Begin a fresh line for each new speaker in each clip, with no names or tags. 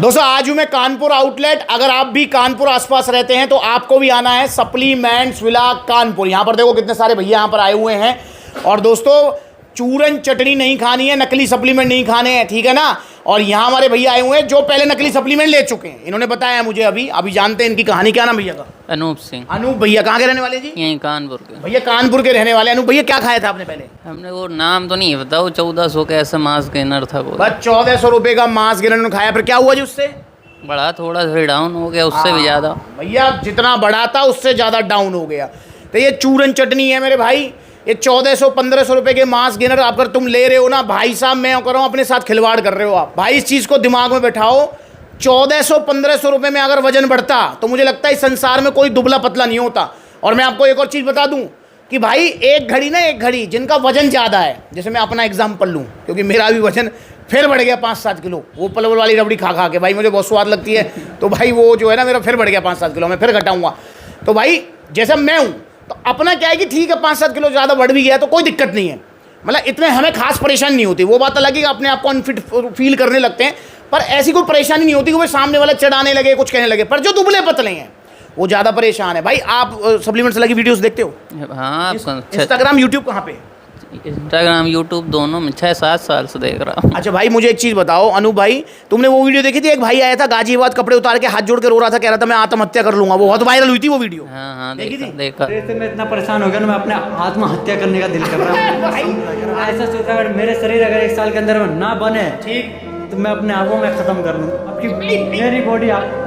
दोस्तों आज हूं मैं कानपुर आउटलेट। अगर आप भी कानपुर आसपास रहते हैं तो आपको भी आना है सप्लीमेंट्स विला कानपुर। यहां पर देखो कितने सारे भैया यहां पर आए हुए हैं। और दोस्तों चूरन चटनी नहीं खानी है, नकली सप्लीमेंट नहीं खाने हैं, ठीक है ना। और यहाँ हमारे भैया आए हुए हैं जो पहले नकली सप्लीमेंट ले चुके हैं। इन्होंने बताया मुझे अभी जानते हैं इनकी कहानी। क्या नाम भैया का?
अनूप सिंह।
अनूप भैया कहाँ के रहने वाले जी?
यहीं कानपुर के
भैया कानपुर के रहने वाले। अनूप भैया क्या खाया था आपने पहले?
हमने वो नाम तो नहीं बताओ, 1400 का ऐसा मांस गेनर था वो।
बस 1400 रुपये का मांस गेनर खाया। फिर क्या हुआ जी उससे?
बढ़ा थोड़ा सा डाउन हो गया, उससे भी ज़्यादा।
भैया जितना बढ़ा था उससे ज़्यादा डाउन हो गया। तो ये चूरन चटनी है मेरे भाई। ये 1400-1500 रुपये के मांस गेनर अगर तुम ले रहे हो ना भाई साहब, मैं कर रहा हूँ अपने साथ खिलवाड़ कर रहे हो आप भाई। इस चीज़ को दिमाग में बैठाओ। 1400-1500 रुपये में अगर वजन बढ़ता तो मुझे लगता है इस संसार में कोई दुबला पतला नहीं होता। और मैं आपको एक और चीज़ बता दूं कि भाई एक घड़ी जिनका वजन ज़्यादा है, जैसे मैं अपना एग्जाम्पल लूँ क्योंकि मेरा भी वजन फिर बढ़ गया 5-7 किलो वो पलवल वाली रबड़ी खा के। भाई मुझे बहुत स्वाद लगती है, तो भाई वो जो है ना मेरा फिर बढ़ गया 5-7 किलो, मैं फिर घटाऊंगा। तो भाई जैसा मैं हूँ तो अपना क्या है कि ठीक है 5-7 किलो ज़्यादा बढ़ भी गया तो कोई दिक्कत नहीं है, मतलब इतने हमें खास परेशानी नहीं होती। वो बात अलग है कि अपने आप को अनफिट फील करने लगते हैं, पर ऐसी कोई परेशानी नहीं होती कि वो सामने वाला चढ़ाने लगे कुछ कहने लगे। पर जो दुबले पतले हैं वो ज़्यादा परेशान है। भाई आप सप्लीमेंट्स लगी वीडियोस देखते हो?
हाँ,
इंस्टाग्राम यूट्यूब कहाँ पे?
इंस्टाग्राम यूट्यूब दोनों में 6-7 साल से देख रहा हूँ।
अच्छा भाई मुझे एक चीज़ बताओ अनूप भाई, तुमने वो वीडियो देखी थी? एक भाई आया था गाजियाबाद, कपड़े उतार के हाथ जोड़ के रो रहा था, कह रहा था मैं आत्महत्या कर लूंगा। वो बहुत वायरल हुई थी वो वीडियो।
हाँ
देखा। मैं इतना परेशान हो गया ना, मैं अपने आत्महत्या करने का दिल कर रहा हूँ। ऐसा सोचा अगर मेरे शरीर अगर 1 साल के अंदर में ना बने ठीक तो मैं अपने आप को मैं खत्म कर लूँ। आपकी मेरी बॉडी
आया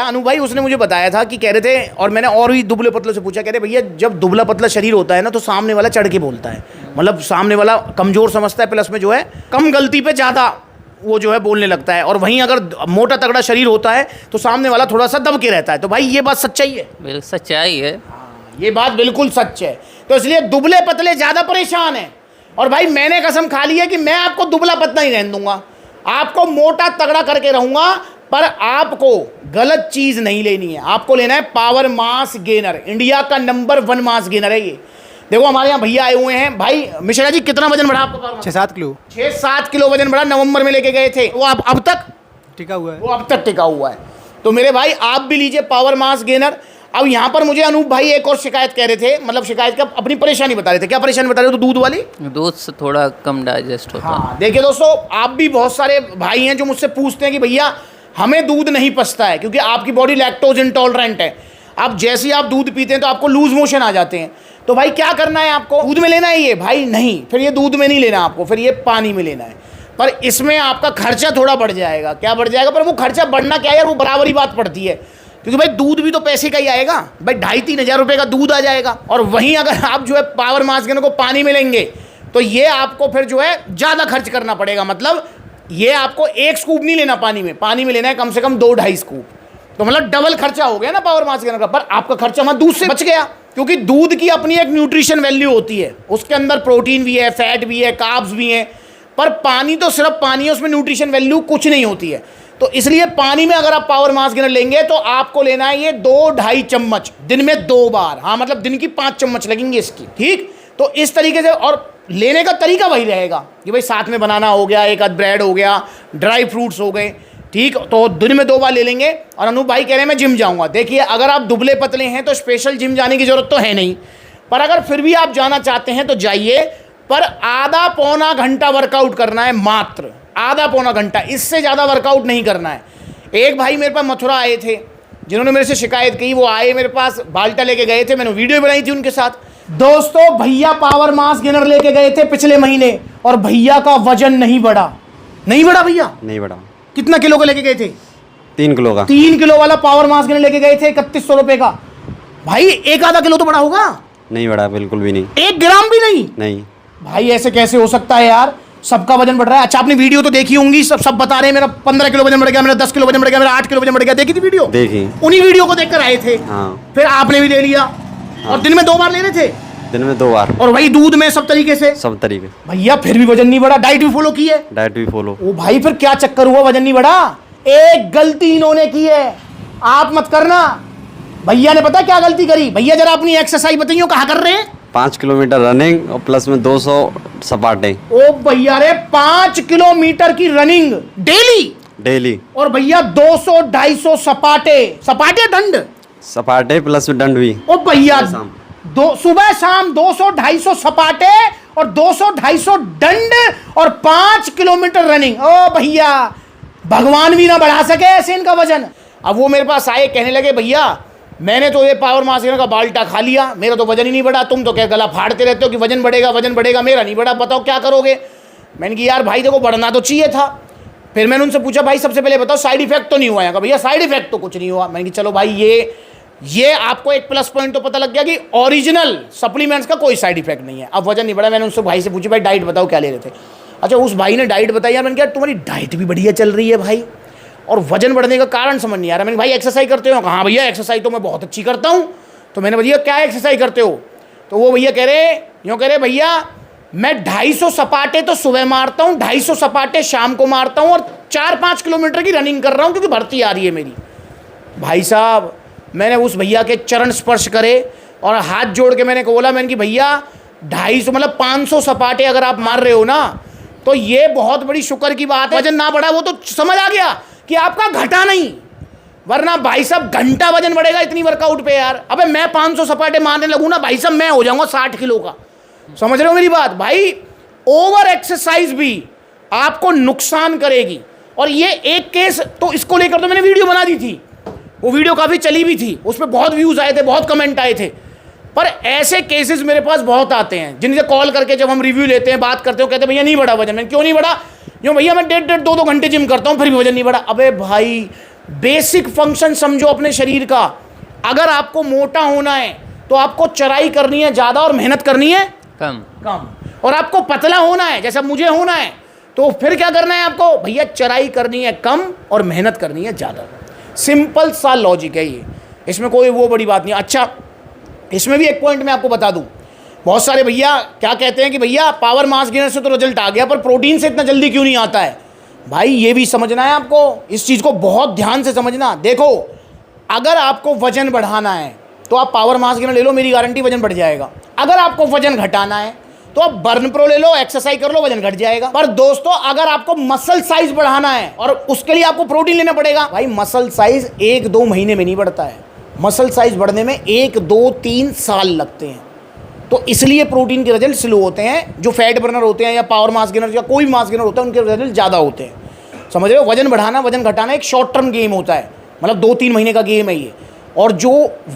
अनु भाई, उसने मुझे बताया था कि कह रहे थे, और मैंने और भी दुबले पतले से पूछा, कह रहे भैया जब दुबला पतला शरीर होता है ना तो सामने वाला चढ़ के बोलता है, मतलब सामने वाला कमजोर समझता है, प्लस में जो है कम गलती पे ज़्यादा वो जो है बोलने लगता है। और वहीं अगर मोटा तगड़ा शरीर होता है तो सामने वाला थोड़ा सा दब के रहता है। तो भाई ये बात सच्चाई है?
बिल्कुल सच्चाई है,
ये बात बिल्कुल सच है। तो इसलिए दुबले पतले ज़्यादा परेशान हैं। और भाई मैंने कसम खा ली है कि मैं आपको दुबला पतला नहीं रहने दूंगा, आपको मोटा तगड़ा करके रहूंगा। पर आपको गलत चीज़ नहीं लेनी है, आपको लेना है पावर मास गेनर। इंडिया का नंबर 1 मास गेनर है ये। देखो हमारे यहाँ भैया आए हुए हैं। भाई मिश्रा जी कितना वजन बढ़ा आपका?
6-7 किलो।
6-7 किलो वजन बढ़ा, नवंबर में लेके गए थे। वो आप अब तक
टिका हुआ है?
वो अब तक टिका हुआ है। तो मेरे भाई आप भी लीजिए पावर मास गेनर। अब यहाँ पर मुझे अनूप भाई एक और शिकायत कह रहे थे, मतलब शिकायत का अपनी परेशानी बता रहे थे। क्या परेशानी बता रहे हो? तो दूध वाली,
दूध से थोड़ा कम डाइजेस्ट होता है।
हाँ देखिए दोस्तों, आप भी बहुत सारे भाई हैं जो मुझसे पूछते हैं कि भैया हमें दूध नहीं पचता है क्योंकि आपकी बॉडी लैक्टोज इंटॉलरेंट है। अब जैसे ही आप दूध पीते हैं तो आपको लूज मोशन आ जाते हैं। तो भाई क्या करना है आपको? दूध में लेना है ये? भाई नहीं, फिर ये दूध में नहीं लेना आपको, फिर ये पानी में लेना है। पर इसमें आपका खर्चा थोड़ा बढ़ जाएगा। क्या बढ़ जाएगा? पर वो खर्चा बढ़ना क्या है यार, वो बराबर ही बात पड़ती है, क्योंकि भाई दूध भी तो पैसे का ही आएगा। भाई 2,500-3 हज़ार रुपये का दूध आ जाएगा। और वहीं अगर आप जो है पावर मास गेनर को पानी में लेंगे तो ये आपको फिर जो है ज़्यादा खर्च करना पड़ेगा। मतलब ये आपको 1 स्कूप नहीं लेना पानी में लेना है कम से कम 2-2.5 स्कूप। तो मतलब डबल खर्चा हो गया ना पावर मास गेनर का। पर आपका खर्चा वहाँ दूध से बच गया, क्योंकि दूध की अपनी एक न्यूट्रिशन वैल्यू होती है, उसके अंदर प्रोटीन भी है, फैट भी है, कार्ब्स भी हैं। पर पानी तो सिर्फ पानी है, उसमें न्यूट्रिशन वैल्यू कुछ नहीं होती है। तो इसलिए पानी में अगर आप पावर मास गेनर लेंगे तो आपको लेना है ये 2-2.5 चम्मच दिन में 2 बार। हाँ मतलब दिन की 5 चम्मच लगेंगी इसकी, ठीक। तो इस तरीके से, और लेने का तरीका वही रहेगा कि भाई साथ में बनाना हो गया, एक आध ब्रेड हो गया, ड्राई फ्रूट्स हो गए, ठीक। तो दिन में 2 बार ले लेंगे। और अनूप भाई कह रहे हैं मैं जिम जाऊंगा। देखिए अगर आप दुबले पतले हैं तो स्पेशल जिम जाने की ज़रूरत तो है नहीं, पर अगर फिर भी आप जाना चाहते हैं तो जाइए। पर आधा पौना घंटा वर्कआउट करना है, मात्र आधा पौना घंटा, इससे ज़्यादा वर्कआउट नहीं करना है। एक भाई मेरे पास मथुरा आए थे जिन्होंने मेरे से शिकायत की। वो आए मेरे पास, बाल्टा लेके गए थे, मैंने वीडियो बनाई थी उनके साथ। दोस्तों भैया पावर मास गेनर लेके गए थे पिछले महीने और भैया का वजन नहीं बढ़ा। नहीं बढ़ा भैया?
नहीं बढ़ा।
कितना किलो का लेके गए थे?
3 किलो का।
3 किलो वाला पावर मास गेनर लेके गए थे 3100 रुपए का। भाई 1/2 किलो तो बढ़ा होगा?
नहीं बढ़ा, बिल्कुल भी नहीं।
1 ग्राम भी नहीं?
नहीं।
भाई ऐसे कैसे हो सकता है यार, सबका वजन बढ़ रहा है। अच्छा आपने वीडियो तो देखी होंगी, सब बता रहे हैं मेरा 15 किलो वजन बढ़ गया, मेरा 10 किलो वजन बढ़ गया, मेरा 8 किलो वजन बढ़ गया। देखी थी वीडियो?
देखी।
उन्हीं वीडियो को देखकर आए थे।
हाँ।
फिर आपने भी ले लिया।
हाँ।
और दिन में 2 बार ले रहे थे?
दिन में 2 बार।
और वही दूध में सब तरीके से?
सब तरीके।
भैया फिर भी वजन नहीं बढ़ा? डाइट भी फॉलो की है?
डाइट भी फॉलो।
ओ भाई फिर क्या चक्कर हुआ, वजन नहीं बढ़ा? एक गलती इन्होंने की है, आप मत करना। भैया ने पता क्या गलती करी? भैया जरा अपनी एक्सरसाइज बताइए, कहाँ कर रहे हैं?
5 किलोमीटर रनिंग और प्लस में 200 सपाटे
ओ भैया रे 5 किलोमीटर की रनिंग डेली
डेली।
और भैया 200-250 सपाटे, सपाटे दंड,
सपाटे प्लस में दंड भी।
ओ भैया
सुबह शाम।
सुबह शाम 200-250 सपाटे और 200-250 दंड और 5 किलोमीटर रनिंग। ओ भैया भगवान भी ना बढ़ा सके ऐसे इनका वजन। अब वो मेरे पास आए, कहने लगे भैया मैंने तो ये पावर मास गेनर का बाल्टा खा लिया, मेरा तो वजन ही नहीं बढ़ा, तुम तो क्या गला फाड़ते रहते हो कि वजन बढ़ेगा, मेरा नहीं बढ़ा, बताओ क्या करोगे। मैंने कहा यार भाई देखो बढ़ना तो चाहिए था। फिर मैंने उनसे पूछा भाई सबसे पहले बताओ साइड इफेक्ट तो नहीं हुआ है? कहा भैया साइड इफेक्ट तो कुछ नहीं हुआ। मैंने कहा चलो भाई ये आपको एक प्लस पॉइंट तो पता लग गया कि ओरिजिनल सप्लीमेंट्स का कोई साइड इफेक्ट नहीं है। अब वजन नहीं बढ़ा। मैंने उनसे भाई से पूछी भाई डाइट बताओ क्या ले रहे थे? अच्छा उस भाई ने डाइट बताई। यार मैंने कहा तुम्हारी डाइट भी बढ़िया चल रही है भाई और वजन बढ़ने का कारण समझ नहीं आ रहा। मैंने भाई एक्सरसाइज करते हो? हाँ भैया एक्सरसाइज तो मैं बहुत अच्छी करता हूँ। तो मैंने भैया क्या एक्सरसाइज करते हो? तो वो भैया कह रहे भैया मैं 250 सपाटे तो सुबह मारता हूँ, 250 सपाटे शाम को मारता हूँ और 4-5 किलोमीटर की रनिंग कर रहा हूँ क्योंकि भर्ती आ रही है मेरी। भाई साहब मैंने उस भैया के चरण स्पर्श करे और हाथ जोड़ के मैंने बोला, मैंने कि भैया 250 मतलब 500 सपाटे अगर आप मार रहे हो ना तो ये बहुत बड़ी शुक्र की बात है। वजन ना बढ़ा वो तो समझ आ गया कि आपका घटा नहीं, वरना भाई साहब घंटा वजन बढ़ेगा इतनी वर्कआउट पे यार। अबे मैं 500 सपाटे मारने लगूँ ना भाई साहब मैं हो जाऊंगा 60 किलो का। समझ रहे हो मेरी बात? भाई ओवर एक्सरसाइज भी आपको नुकसान करेगी। और ये एक केस तो इसको लेकर तो मैंने वीडियो बना दी थी, वो वीडियो काफ़ी चली भी थी, उस पर बहुत व्यूज़ आए थे, बहुत कमेंट आए थे। पर ऐसे केसेस मेरे पास बहुत आते हैं जिनसे कॉल करके जब हम रिव्यू लेते हैं, बात करते हो, कहते हैं भैया नहीं बढ़ा वजन। मैं क्यों नहीं बढ़ा? क्यों भैया मैं 1.5 2 घंटे जिम करता हूँ फिर भी वजन नहीं बढ़ा। अबे भाई बेसिक फंक्शन समझो अपने शरीर का। अगर आपको मोटा होना है तो आपको चराई करनी है ज़्यादा और मेहनत करनी है
कम।
और आपको पतला होना है जैसा मुझे होना है तो फिर क्या करना है आपको? भैया चराई करनी है कम और मेहनत करनी है ज़्यादा। सिंपल सा लॉजिक है ये, इसमें कोई वो बड़ी बात नहीं। अच्छा इसमें भी एक पॉइंट मैं आपको बता दूं, बहुत सारे भैया क्या कहते हैं कि भैया पावर मास गेनर से तो रिजल्ट आ गया पर प्रोटीन से इतना जल्दी क्यों नहीं आता है? भाई ये भी समझना है आपको, इस चीज़ को बहुत ध्यान से समझना। देखो अगर आपको वजन बढ़ाना है तो आप पावर मास गेनर ले लो, मेरी गारंटी वजन बढ़ जाएगा। अगर आपको वजन घटाना है तो आप बर्न प्रो ले लो, एक्सरसाइज कर लो, वजन घट जाएगा। पर दोस्तों अगर आपको मसल साइज बढ़ाना है और उसके लिए आपको प्रोटीन लेना पड़ेगा, भाई मसल साइज 1-2 महीने में नहीं बढ़ता है, मसल साइज बढ़ने में 1-2-3 साल लगते हैं। तो इसलिए प्रोटीन के रिजल्ट स्लो होते हैं। जो फैट बर्नर होते हैं या पावर मास गेनर या कोई भी मास गेनर होता है उनके रिजल्ट ज़्यादा होते हैं। समझ रहे हो? वजन बढ़ाना वजन घटाना एक शॉर्ट टर्म गेम होता है, मतलब 2-3 महीने का गेम है ये। और जो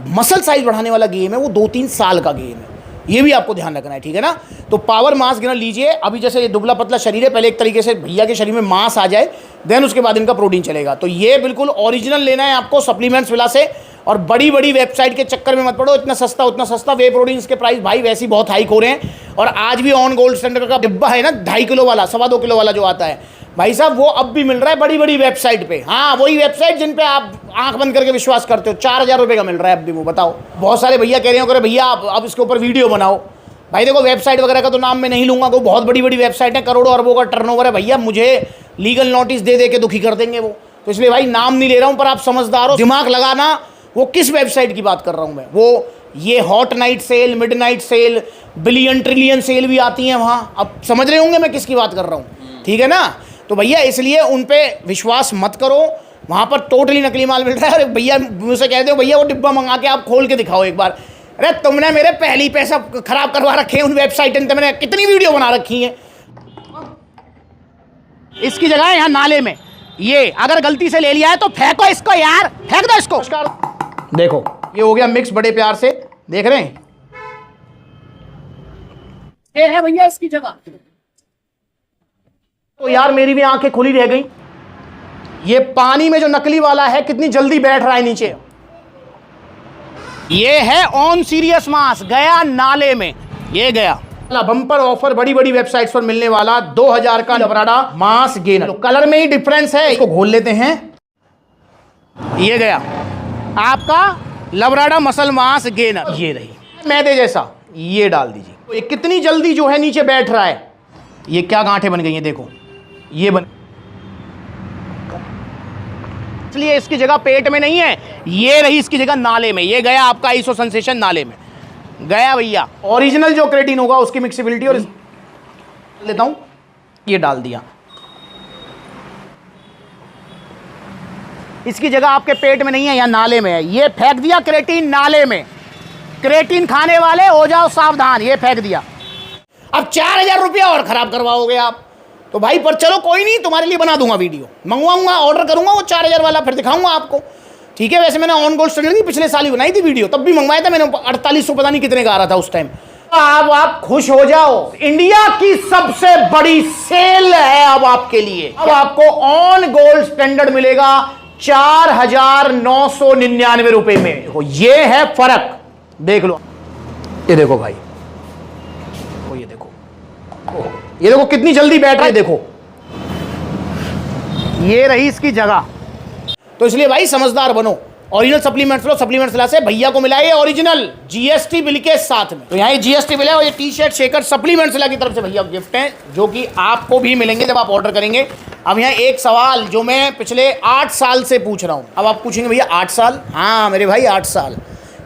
मसल साइज बढ़ाने वाला गेम है वो 2-3 साल का गेम है, ये भी आपको ध्यान रखना है, ठीक है ना? तो पावर मास गेनर लीजिए। अभी जैसे ये दुबला पतला शरीर है, पहले एक तरीके से भैया के शरीर में मास आ जाए, देन उसके बाद इनका प्रोटीन चलेगा। तो ये बिल्कुल ओरिजिनल लेना है आपको सप्लीमेंट्स विला से। और बड़ी बड़ी वेबसाइट के चक्कर में मत पड़ो, इतना सस्ता उतना सस्ता। वे प्रोटीन्स के प्राइस भाई वैसे ही बहुत हाइक हो रहे हैं। और आज भी ऑन गोल्ड स्टैंडर्ड का डिब्बा है ना 2.5 किलो वाला, 2.25 किलो वाला जो आता है भाई साहब, वो अब भी मिल रहा है बड़ी बड़ी वेबसाइट पे। हाँ वही वेबसाइट जिन पे आप आंख बंद करके विश्वास करते हो, 4,000 रुपये का मिल रहा है अब भी वो। बताओ, बहुत सारे भैया कह रहे हो भैया आप अब इसके ऊपर वीडियो बनाओ। भाई देखो वेबसाइट वगैरह का तो नाम मैं नहीं लूँगा, वो बहुत बड़ी बड़ी वेबसाइट है, करोड़ों अरबों का टर्नओवर है भैया, मुझे लीगल नोटिस दे के दुखी कर देंगे वो। तो इसलिए भाई नाम नहीं ले रहा हूँ, पर आप समझदार हो, दिमाग लगाना वो किस वेबसाइट की बात कर रहा हूँ मैं। वो ये hot night sale, midnight sale, billion trillion sale भी आती हैं वहाँ। अब समझ रहे होंगे मैं किसकी बात कर रहा हूँ, ठीक है ना? तो भैया इसलिए उन पर विश्वास मत करो, वहाँ पर टोटली नकली माल मिल रहा है। अरे भैया मुझसे कहते हो भैया वो डिब्बा मंगा के आप खोल के दिखाओ एक बार। अरे तुमने मेरे पहले ही पैसा खराब करवा रखे हैं उन वेबसाइट पे, मैंने कितनी वीडियो बना रखी हैं। इसकी जगह है यहाँ नाले में, ये अगर गलती से ले लिया है तो फेंको इसको यार, फेंक दो इसको। देखो ये हो गया मिक्स बड़े प्यार से, देख रहे हैं? ये है भैया इसकी जगह। तो यार मेरी भी आंखें खुली रह गई। ये पानी में जो नकली वाला है कितनी जल्दी बैठ रहा है नीचे। ये है ऑन सीरियस मास, गया नाले में, ये गया। बम्पर ऑफर बड़ी बड़ी वेबसाइट्स पर मिलने वाला 2000 का लबराडा मास गेनर। तो कलर में ही डिफरेंस है, इसको घोल लेते हैं। ये गया आपका लबराडा मसल मास गेनर, ये रही मैदे जैसा, ये डाल दीजिए। तो ये कितनी जल्दी जो है नीचे बैठ रहा है। ये क्या गांठें बन गई हैं देखो, ये बन, इसलिए इसकी जगह पेट में नहीं है, ये रही इसकी जगह नाले में। ये गया आपका आइसो सेंसेशन नाले में। गया भैया। ओरिजिनल जो क्रेटीन होगा उसकी मिक्सिबिलिटी और लेता हूं, ये डाल दिया। इसकी जगह आपके पेट में नहीं है, या नाले में है, ये फेंक दिया क्रेटीन नाले में। क्रेटीन खाने वाले हो जाओ सावधान, ये फेंक दिया। अब 4000 रुपया और खराब करवाओगे आप, तो भाई पर चलो कोई नहीं, तुम्हारे लिए बना दूंगा वीडियो, मंगवाऊंगा, ऑर्डर करूंगा वो 4000 वाला, फिर दिखाऊंगा आपको, ठीक है। वैसे मैंने ऑन गोल्ड स्टैंडर्ड की पिछले साल ही बनाई थी वीडियो, तब भी मंगवाया था मैंने, 4800 पता नहीं कितने का आ रहा था उस टाइम। अब आप खुश हो जाओ, इंडिया की सबसे बड़ी सेल है अब आपके लिए। अब आपको ऑन गोल्ड स्टैंडर्ड मिलेगा 4999 रुपए में। देखो ये है फर्क, देख लो, ये देखो भाई, ये देखो, ये देखो कितनी जल्दी बैठ रहा है, देखो ये रही इसकी जगह। तो इसलिए भाई समझदार बनो, ओरिजिनल सप्लीमेंट्स लो। सप्लीमेंट्स ला से भैया को मिला है ओरिजिनल जीएसटी बिल के साथ में, तो यहाँ जीएसटी बिल है और ये टी शर्ट शेकर सप्लीमेंट्स ला की तरफ से भैया गिफ्ट हैं, जो कि आपको भी मिलेंगे जब आप ऑर्डर करेंगे। अब यहाँ एक सवाल जो मैं पिछले 8 साल से पूछ रहा हूँ, अब आप पूछेंगे भैया 8 साल? हाँ मेरे भाई 8 साल।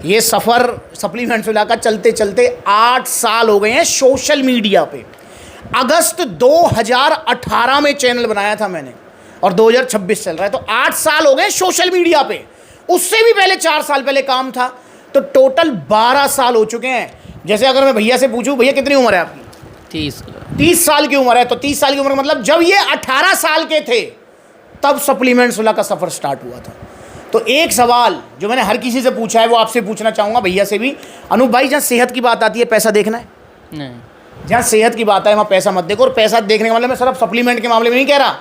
ये सफ़र सप्लीमेंट्स ला का चलते चलते 8 साल हो गए हैं सोशल मीडिया पे। अगस्त 2018 में चैनल बनाया था मैंने और 2026 चल रहा है, तो 8 साल हो गए सोशल मीडिया पे। उससे भी पहले 4 साल पहले काम था, तो टोटल 12 साल हो चुके हैं। जैसे अगर मैं भैया से पूछूं, भैया कितनी उम्र है आपकी? 30 साल की उम्र है, तो 30 साल की उम्र मतलब जब ये 18 साल के थे तब सप्लीमेंट्स वाला का सफ़र स्टार्ट हुआ था। तो एक सवाल जो मैंने हर किसी से पूछा है वो आपसे पूछना चाहूँगा, भैया से भी। अनूप भाई, जहाँ सेहत की बात आती है पैसा देखना है?
नहीं।
जहाँ सेहत की बात है वहाँ पैसा मत देखो। और पैसा देखने का मतलब मैं सिर्फ सप्लीमेंट के मामले में नहीं कह रहा,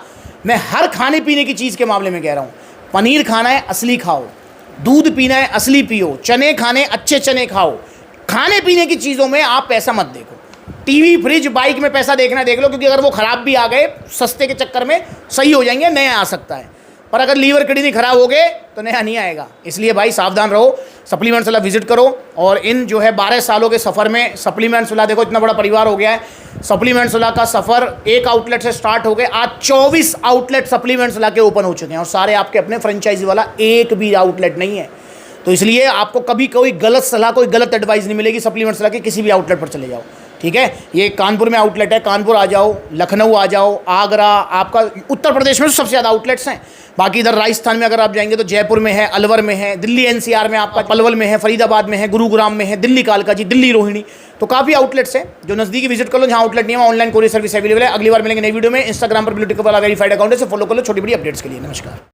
मैं हर खाने पीने की चीज़ के मामले में कह रहा हूँ। पनीर खाना है असली खाओ, दूध पीना है असली पियो, चने खाने अच्छे चने खाओ। खाने पीने की चीज़ों में आप पैसा मत देखो। टीवी, फ्रिज, बाइक में पैसा देखना देख लो, क्योंकि अगर वो ख़राब भी आ गए सस्ते के चक्कर में सही हो जाएंगे, नया आ सकता है। पर अगर लीवर किडनी खराब हो गए तो नया नहीं आएगा। इसलिए भाई सावधान रहो, सप्लीमेंट्स वाला विजिट करो। और इन जो है 12 सालों के सफ़र में सप्लीमेंट्स वाला, देखो इतना बड़ा परिवार हो गया है। सप्लीमेंट्स वाला का सफ़र एक आउटलेट से स्टार्ट हो गए, आज 24 आउटलेट सप्लीमेंट्स वाला के ओपन हो चुके हैं, और सारे आपके अपने फ्रेंचाइजी वाला, एक भी आउटलेट नहीं है। तो इसलिए आपको कभी कोई गलत सलाह, कोई गलत एडवाइस नहीं मिलेगी। सप्लीमेंट्स वाला के किसी भी आउटलेट पर चले जाओ, ठीक है। ये कानपुर में आउटलेट है, कानपुर आ जाओ, लखनऊ आ जाओ, आगरा, आपका उत्तर प्रदेश में तो सबसे ज़्यादा आउटलेट्स हैं। बाकी इधर राजस्थान में अगर आप जाएंगे तो जयपुर में है, अलवर में है, दिल्ली एनसीआर में आपका पलवल में है, फरीदाबाद में है, गुरुग्राम में है, दिल्ली कालका जी, दिल्ली रोहिणी। तो काफ़ी आउटलेट्स हैं, जो नज़दीकी विजिट कर लो। जहाँ आउटलेट नहीं है ऑनलाइन कोरियर सर्विस अवेलेबल है। अगली बार मिलेंगे नई वीडियो में। इंस्टाग्राम पर ब्लूटिक वाला वेरीफाइड अकाउंट है, से फॉलो कर लो छोटी बड़ी अपडेट्स के लिए। नमस्कार।